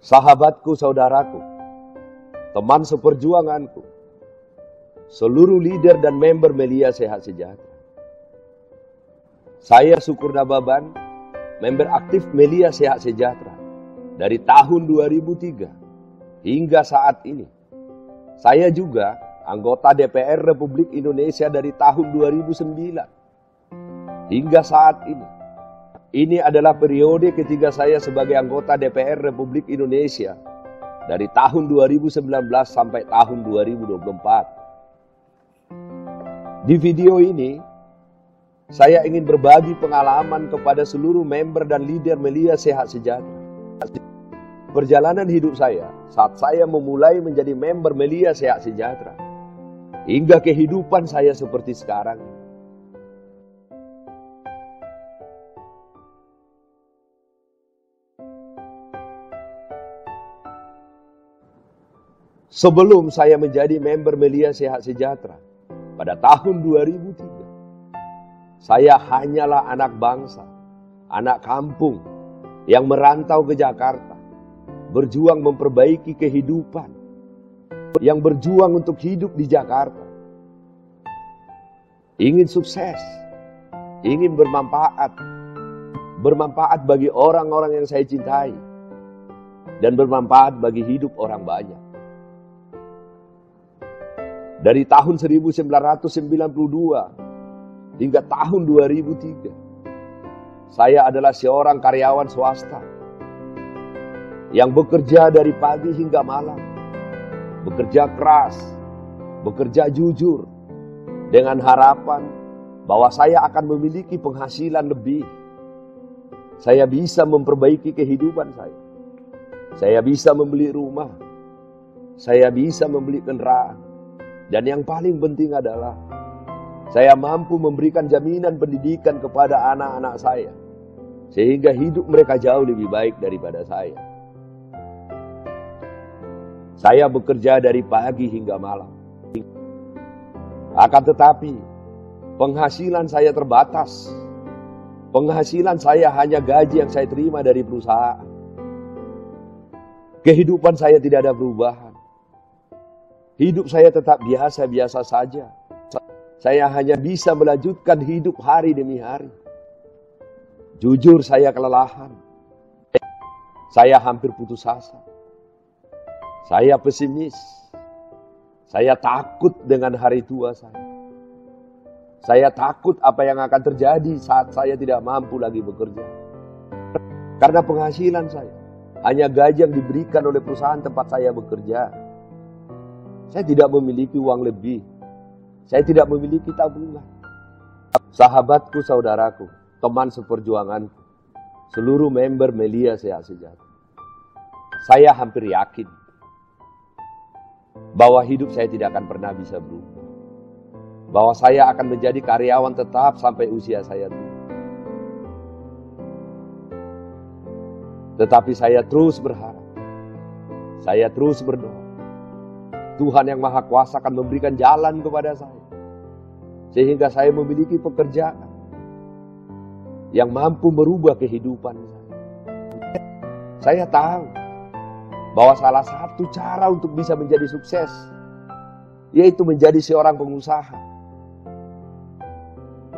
sahabatku, saudaraku, teman seperjuanganku, seluruh leader dan member Melia Sehat Sejahtera. Saya Syukur Nababan, member aktif Melia Sehat Sejahtera dari tahun 2003 hingga saat ini. Saya juga anggota DPR Republik Indonesia dari tahun 2009 hingga saat ini. Ini adalah periode ketiga saya sebagai anggota DPR Republik Indonesia dari tahun 2019 sampai tahun 2024. Di video ini, saya ingin berbagi pengalaman kepada seluruh member dan leader Melia Sehat Sejahtera. Perjalanan hidup saya saat saya memulai menjadi member Melia Sehat Sejahtera hingga kehidupan saya seperti sekarang. Sebelum saya menjadi member Melia Sehat Sejahtera pada tahun 2003, saya hanyalah anak bangsa, anak kampung yang merantau ke Jakarta, berjuang memperbaiki kehidupan, yang berjuang untuk hidup di Jakarta. Ingin sukses, ingin bermanfaat bagi orang-orang yang saya cintai, dan bermanfaat bagi hidup orang banyak. Dari tahun 1992 hingga tahun 2003, saya adalah seorang karyawan swasta yang bekerja dari pagi hingga malam, bekerja keras, bekerja jujur, dengan harapan bahwa saya akan memiliki penghasilan lebih. Saya bisa memperbaiki kehidupan saya. Saya bisa membeli rumah, saya bisa membeli kendaraan. Dan yang paling penting adalah saya mampu memberikan jaminan pendidikan kepada anak-anak saya, sehingga hidup mereka jauh lebih baik daripada saya. Saya bekerja dari pagi hingga malam. Akan tetapi, penghasilan saya terbatas. Penghasilan saya hanya gaji yang saya terima dari perusahaan. Kehidupan saya tidak ada perubahan. Hidup saya tetap biasa-biasa saja. Saya hanya bisa melanjutkan hidup hari demi hari. Jujur, saya kelelahan. Saya hampir putus asa. Saya pesimis. Saya takut dengan hari tua saya. Saya takut apa yang akan terjadi saat saya tidak mampu lagi bekerja. Karena penghasilan saya hanya gaji yang diberikan oleh perusahaan tempat saya bekerja. Saya tidak memiliki uang lebih. Saya tidak memiliki tabungan. Sahabatku, saudaraku, teman seperjuanganku, seluruh member Melia Sehat Sejahtera, saya hampir yakin bahwa hidup saya tidak akan pernah bisa berubah. Bahwa saya akan menjadi karyawan tetap sampai usia saya tua. Tetapi saya terus berharap. Saya terus berdoa. Tuhan yang Maha Kuasa akan memberikan jalan kepada saya, sehingga saya memiliki pekerjaan yang mampu merubah kehidupan saya. Saya tahu bahwa salah satu cara untuk bisa menjadi sukses, yaitu menjadi seorang pengusaha.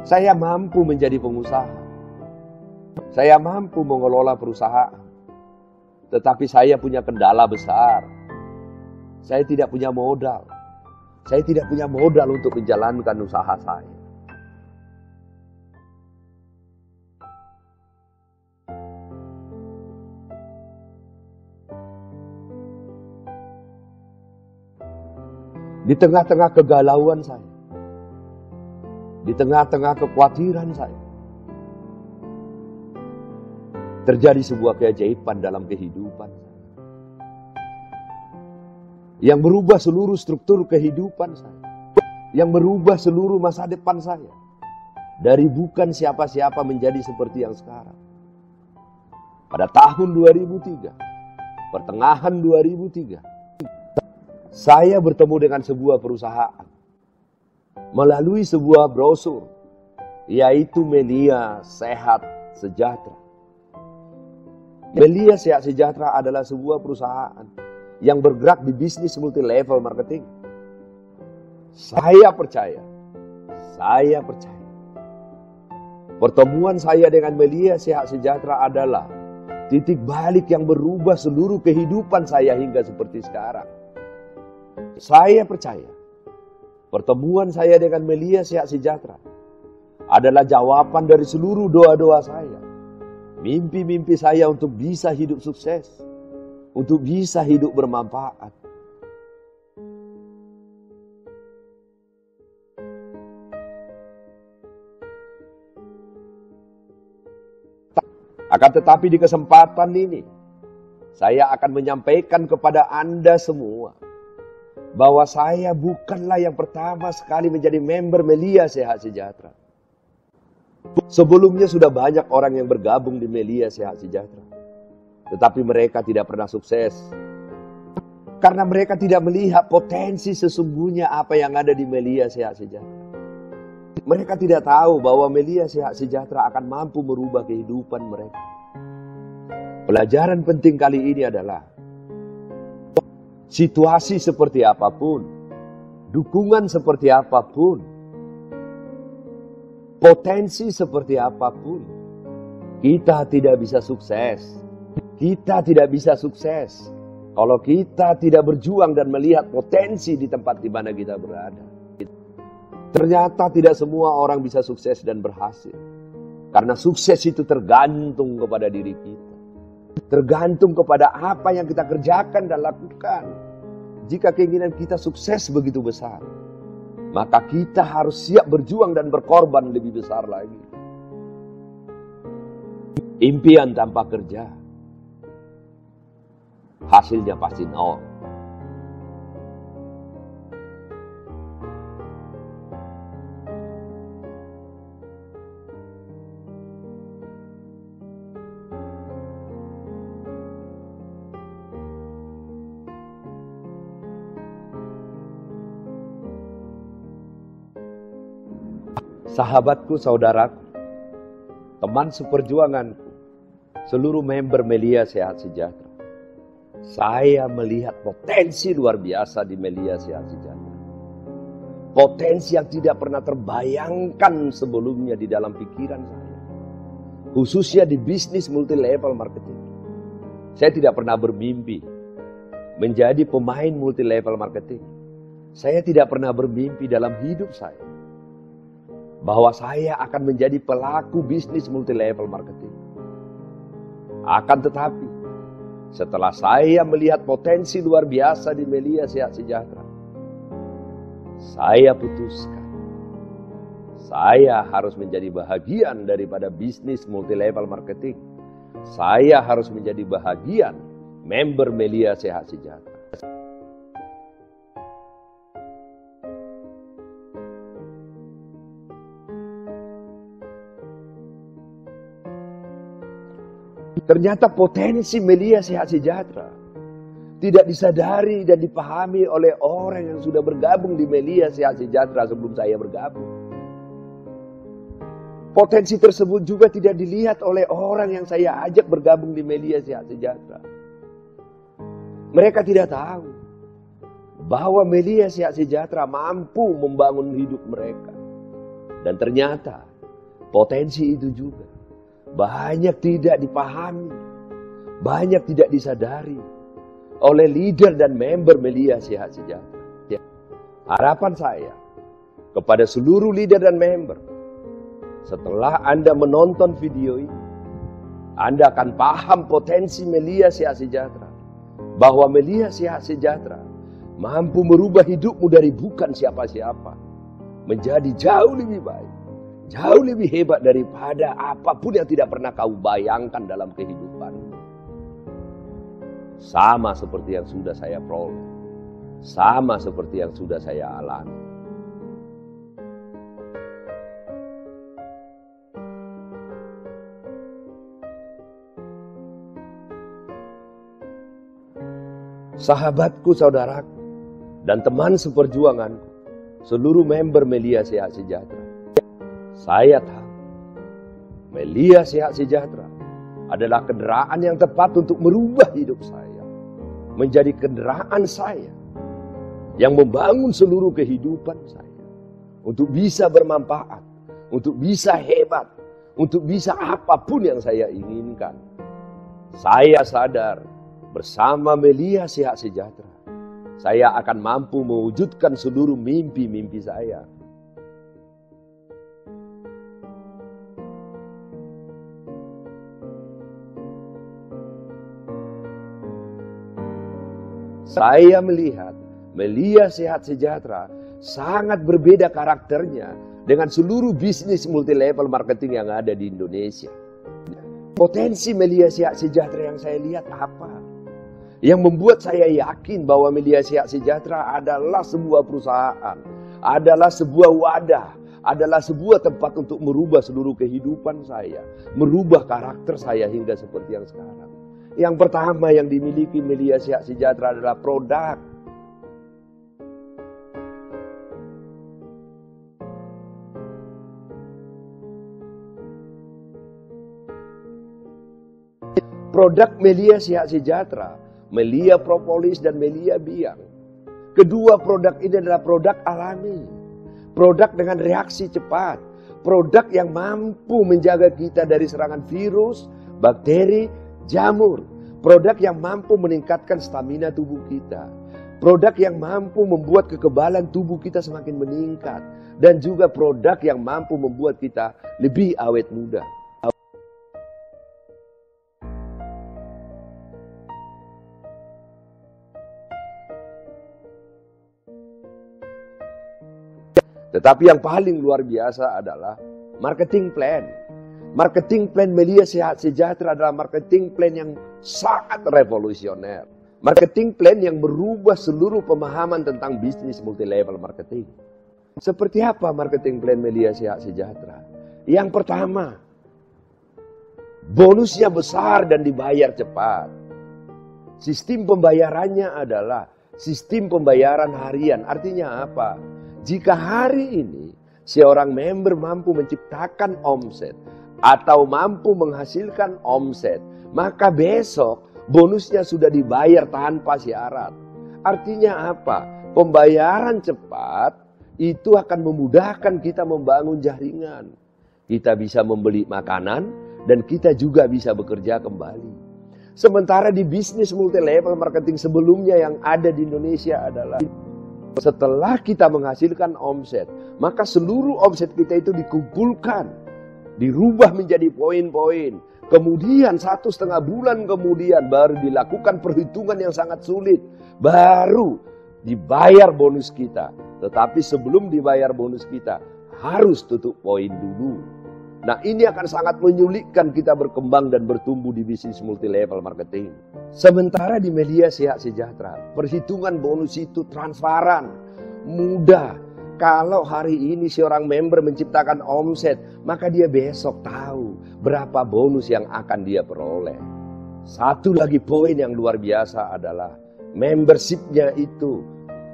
Saya mampu menjadi pengusaha. Saya mampu mengelola perusahaan. Tetapi saya punya kendala besar. Saya tidak punya modal. Saya tidak punya modal untuk menjalankan usaha saya. Di tengah-tengah kegalauan saya, di tengah-tengah kekhawatiran saya, terjadi sebuah keajaiban dalam kehidupan saya, yang merubah seluruh struktur kehidupan saya, yang merubah seluruh masa depan saya, dari bukan siapa-siapa menjadi seperti yang sekarang. Pada tahun 2003, pertengahan 2003, saya bertemu dengan sebuah perusahaan melalui sebuah brosur, yaitu Melia Sehat Sejahtera. Melia Sehat Sejahtera adalah sebuah perusahaan yang bergerak di bisnis multi level marketing. Saya percaya. Pertemuan saya dengan Melia Sehat Sejahtera adalah titik balik yang berubah seluruh kehidupan saya hingga seperti sekarang. Saya percaya pertemuan saya dengan Melia Sehat Sejahtera adalah jawaban dari seluruh doa-doa saya. Mimpi-mimpi saya untuk bisa hidup sukses, untuk bisa hidup bermanfaat. Akan tetapi di kesempatan ini, saya akan menyampaikan kepada Anda semua bahwa saya bukanlah yang pertama sekali menjadi member Melia Sehat Sejahtera. Sebelumnya sudah banyak orang yang bergabung di Melia Sehat Sejahtera, tetapi mereka tidak pernah sukses. Karena mereka tidak melihat potensi sesungguhnya apa yang ada di Melia Sehat Sejahtera. Mereka tidak tahu bahwa Melia Sehat Sejahtera akan mampu merubah kehidupan mereka. Pelajaran penting kali ini adalah situasi seperti apapun, dukungan seperti apapun, potensi seperti apapun, kita tidak bisa sukses. Kita tidak bisa sukses kalau kita tidak berjuang dan melihat potensi di tempat di mana kita berada. Ternyata tidak semua orang bisa sukses dan berhasil. Karena sukses itu tergantung kepada diri kita. Tergantung kepada apa yang kita kerjakan dan lakukan. Jika keinginan kita sukses begitu besar, maka kita harus siap berjuang dan berkorban lebih besar lagi. Impian tanpa kerja, hasilnya pasti nol. Sahabatku, saudaraku, teman seperjuanganku, seluruh member Melia Sehat Sejahtera, saya melihat potensi luar biasa di Melia Sehat Sejahtera. Potensi yang tidak pernah terbayangkan sebelumnya di dalam pikiran saya. Khususnya di bisnis multi level marketing. Saya tidak pernah bermimpi menjadi pemain multi level marketing. Saya tidak pernah bermimpi dalam hidup saya bahwa saya akan menjadi pelaku bisnis multi level marketing. Akan tetapi, setelah saya melihat potensi luar biasa di Melia Sehat Sejahtera, saya putuskan, saya harus menjadi bahagian daripada bisnis multi level marketing. Saya harus menjadi bahagian member Melia Sehat Sejahtera. Ternyata potensi Melia Sehat Sejahtera tidak disadari dan dipahami oleh orang yang sudah bergabung di Melia Sehat Sejahtera sebelum saya bergabung. Potensi tersebut juga tidak dilihat oleh orang yang saya ajak bergabung di Melia Sehat Sejahtera. Mereka tidak tahu bahwa Melia Sehat Sejahtera mampu membangun hidup mereka. Dan ternyata potensi itu juga banyak tidak dipahami, banyak tidak disadari oleh leader dan member Melia Sehat Sejahtera. Harapan saya kepada seluruh leader dan member, setelah Anda menonton video ini, Anda akan paham potensi Melia Sehat Sejahtera. Bahwa Melia Sehat Sejahtera mampu merubah hidupmu dari bukan siapa-siapa menjadi jauh lebih baik. Jauh lebih hebat daripada apapun yang tidak pernah kau bayangkan dalam kehidupan. Sama seperti yang sudah saya peroleh. Sama seperti yang sudah saya alami. Sahabatku, saudaraku, dan teman seperjuanganku, seluruh member Melia Sehat Sejahtera, saya tahu Melia Sehat Sejahtera adalah kendaraan yang tepat untuk merubah hidup saya menjadi kendaraan saya yang membangun seluruh kehidupan saya untuk bisa bermanfaat, untuk bisa hebat, untuk bisa apapun yang saya inginkan. Saya sadar bersama Melia Sehat Sejahtera, saya akan mampu mewujudkan seluruh mimpi-mimpi saya. Saya melihat Melia Sehat Sejahtera sangat berbeda karakternya dengan seluruh bisnis multilevel marketing yang ada di Indonesia. Potensi Melia Sehat Sejahtera yang saya lihat apa? Yang membuat saya yakin bahwa Melia Sehat Sejahtera adalah sebuah perusahaan, adalah sebuah wadah, adalah sebuah tempat untuk merubah seluruh kehidupan saya, merubah karakter saya hingga seperti yang sekarang. Yang pertama yang dimiliki Melia Sehat Sejahtera adalah produk. Produk Melia Sehat Sejahtera, Melia Propolis dan Melia Biang. Kedua produk ini adalah produk alami. Produk dengan reaksi cepat. Produk yang mampu menjaga kita dari serangan virus, bakteri, jamur. Produk yang mampu meningkatkan stamina tubuh kita. Produk yang mampu membuat kekebalan tubuh kita semakin meningkat. Dan juga produk yang mampu membuat kita lebih awet muda. Tetapi yang paling luar biasa adalah marketing plan. Marketing plan Melia Sehat Sejahtera adalah marketing plan yang sangat revolusioner. Marketing plan yang merubah seluruh pemahaman tentang bisnis multilevel marketing. Seperti apa marketing plan Melia Sehat Sejahtera? Yang pertama, bonusnya besar dan dibayar cepat. Sistem pembayarannya adalah sistem pembayaran harian. Artinya apa? Jika hari ini seorang member mampu menciptakan omset atau mampu menghasilkan omset, maka besok bonusnya sudah dibayar tanpa syarat. Artinya apa? Pembayaran cepat itu akan memudahkan kita membangun jaringan. Kita bisa membeli makanan dan kita juga bisa bekerja kembali. Sementara di bisnis multilevel marketing sebelumnya yang ada di Indonesia adalah setelah kita menghasilkan omset, maka seluruh omset kita itu dikumpulkan, dirubah menjadi poin-poin. Kemudian 1,5 bulan kemudian baru dilakukan perhitungan yang sangat sulit. Baru dibayar bonus kita. Tetapi sebelum dibayar bonus kita, harus tutup poin dulu. Nah, ini akan sangat menyulitkan kita berkembang dan bertumbuh di bisnis multilevel marketing. Sementara di Melia Sehat Sejahtera, perhitungan bonus itu transparan, mudah. Kalau hari ini seorang member menciptakan omset, maka dia besok tahu berapa bonus yang akan dia peroleh. Satu lagi poin yang luar biasa adalah membershipnya itu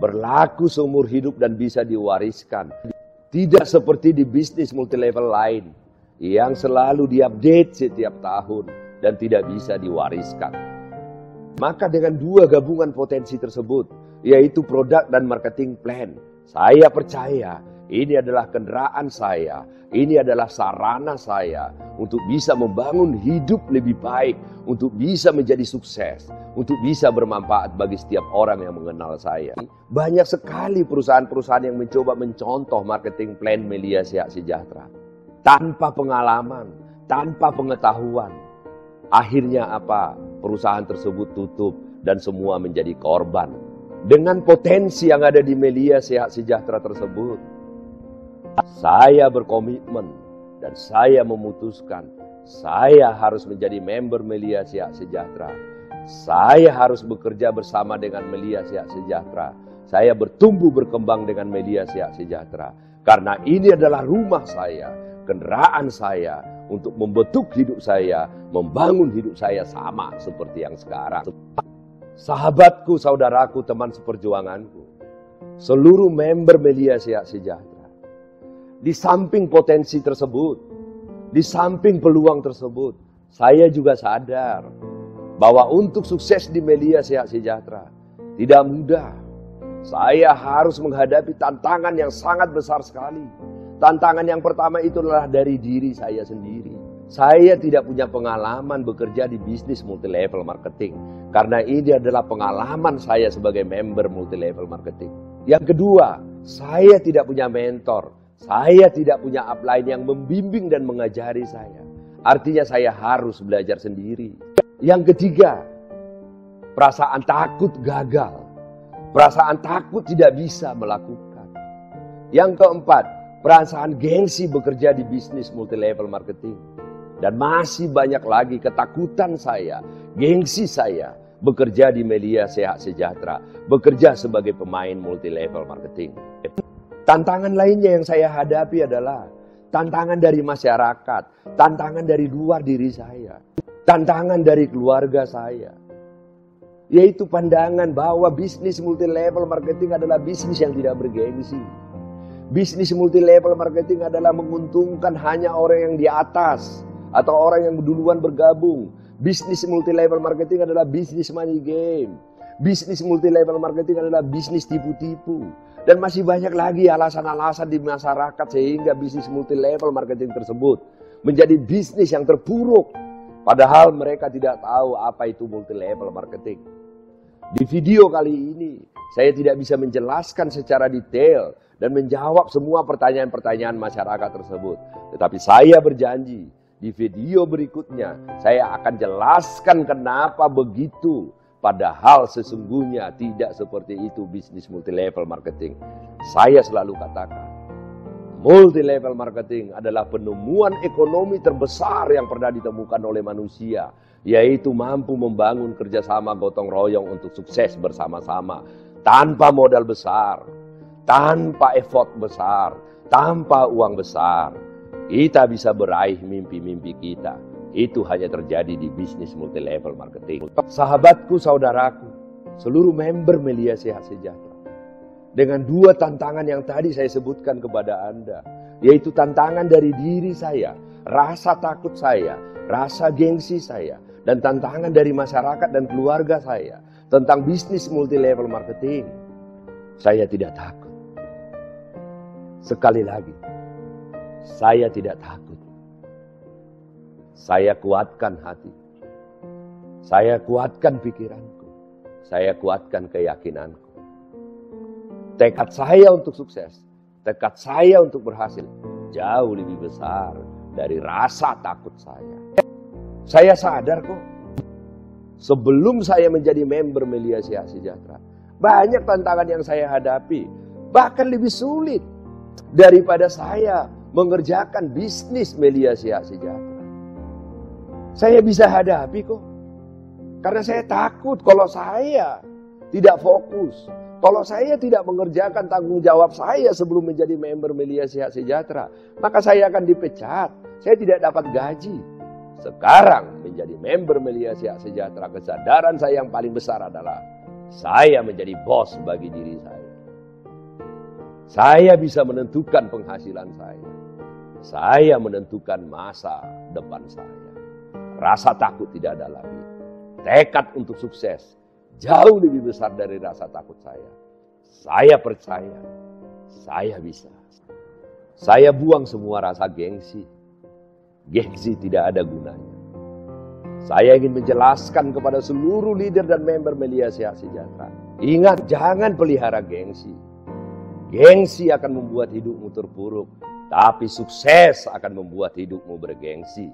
berlaku seumur hidup dan bisa diwariskan. Tidak seperti di bisnis multilevel lain yang selalu diupdate setiap tahun dan tidak bisa diwariskan. Maka dengan dua gabungan potensi tersebut, yaitu produk dan marketing plan, saya percaya ini adalah kendaraan saya, ini adalah sarana saya untuk bisa membangun hidup lebih baik, untuk bisa menjadi sukses, untuk bisa bermanfaat bagi setiap orang yang mengenal saya. Banyak sekali perusahaan-perusahaan yang mencoba mencontoh marketing plan Melia Sehat Sejahtera. Tanpa pengalaman, tanpa pengetahuan. Akhirnya apa? Perusahaan tersebut tutup dan semua menjadi korban. Dengan potensi yang ada di Melia Sehat Sejahtera tersebut, saya berkomitmen dan saya memutuskan saya harus menjadi member Melia Sehat Sejahtera. Saya harus bekerja bersama dengan Melia Sehat Sejahtera. Saya bertumbuh berkembang dengan Melia Sehat Sejahtera. Karena ini adalah rumah saya, kendaraan saya untuk membentuk hidup saya, membangun hidup saya sama seperti yang sekarang. Sahabatku, saudaraku, teman seperjuanganku, seluruh member Melia Sehat Sejahtera, di samping potensi tersebut, di samping peluang tersebut, Saya juga sadar bahwa untuk sukses di Melia Sehat Sejahtera tidak mudah. Saya harus menghadapi tantangan yang sangat besar sekali. Tantangan yang pertama itu adalah dari diri saya sendiri. Saya tidak punya pengalaman bekerja di bisnis multi-level marketing. Karena ini adalah pengalaman saya sebagai member multi-level marketing. Yang kedua, saya tidak punya mentor. Saya tidak punya upline yang membimbing dan mengajari saya. Artinya saya harus belajar sendiri. Yang ketiga, perasaan takut gagal. Perasaan takut tidak bisa melakukan. Yang keempat, perasaan gengsi bekerja di bisnis multi-level marketing. Dan masih banyak lagi ketakutan saya, gengsi saya bekerja di Melia Sehat Sejahtera, bekerja sebagai pemain multi-level marketing. Tantangan lainnya yang saya hadapi adalah tantangan dari masyarakat, tantangan dari luar diri saya, tantangan dari keluarga saya. Yaitu pandangan bahwa bisnis multi-level marketing adalah bisnis yang tidak bergengsi. Bisnis multi-level marketing adalah menguntungkan hanya orang yang di atas atau orang yang duluan bergabung. Bisnis multi-level marketing adalah bisnis money game. Bisnis multi-level marketing adalah bisnis tipu-tipu. Dan masih banyak lagi alasan-alasan di masyarakat sehingga bisnis multi-level marketing tersebut menjadi bisnis yang terpuruk. Padahal mereka tidak tahu apa itu multi-level marketing. Di video kali ini, saya tidak bisa menjelaskan secara detail dan menjawab semua pertanyaan-pertanyaan masyarakat tersebut. Tetapi saya berjanji, di video berikutnya, saya akan jelaskan kenapa begitu. Padahal sesungguhnya tidak seperti itu bisnis multi-level marketing. Saya selalu katakan, multi-level marketing adalah penemuan ekonomi terbesar yang pernah ditemukan oleh manusia. Yaitu mampu membangun kerjasama gotong royong untuk sukses bersama-sama. Tanpa modal besar, tanpa effort besar, tanpa uang besar. Kita bisa meraih mimpi-mimpi kita. Itu hanya terjadi di bisnis multi-level marketing. Sahabatku, saudaraku, seluruh member Melia Sehat Sejahtera. Dengan dua tantangan yang tadi saya sebutkan kepada Anda. Yaitu tantangan dari diri saya, rasa takut saya, rasa gengsi saya. Dan tantangan dari masyarakat dan keluarga saya tentang bisnis multi-level marketing. Saya tidak takut. Sekali lagi, saya tidak takut. Saya kuatkan hati. Saya kuatkan pikiranku. Saya kuatkan keyakinanku. Tekad saya untuk sukses, tekad saya untuk berhasil jauh lebih besar dari rasa takut saya. Saya sadar kok, sebelum saya menjadi member Melia Sehat Sejahtera, banyak tantangan yang saya hadapi, bahkan lebih sulit daripada saya mengerjakan bisnis Melia Sehat Sejahtera. Saya bisa hadapi kok, karena saya takut kalau saya tidak fokus, kalau saya tidak mengerjakan tanggung jawab saya sebelum menjadi member Melia Sehat Sejahtera, maka saya akan dipecat, saya tidak dapat gaji. Sekarang menjadi member Melia Sehat Sejahtera, kesadaran saya yang paling besar adalah saya menjadi bos bagi diri saya. Saya bisa menentukan penghasilan saya. Saya menentukan masa depan saya. Rasa takut tidak ada lagi. Tekad untuk sukses jauh lebih besar dari rasa takut saya. Saya percaya, saya bisa. Saya buang semua rasa gengsi. Gengsi tidak ada gunanya. Saya ingin menjelaskan kepada seluruh leader dan member Melia Sehat Sejahtera. Ingat, jangan pelihara gengsi. Gengsi akan membuat hidupmu terpuruk. Tapi sukses akan membuat hidupmu bergengsi.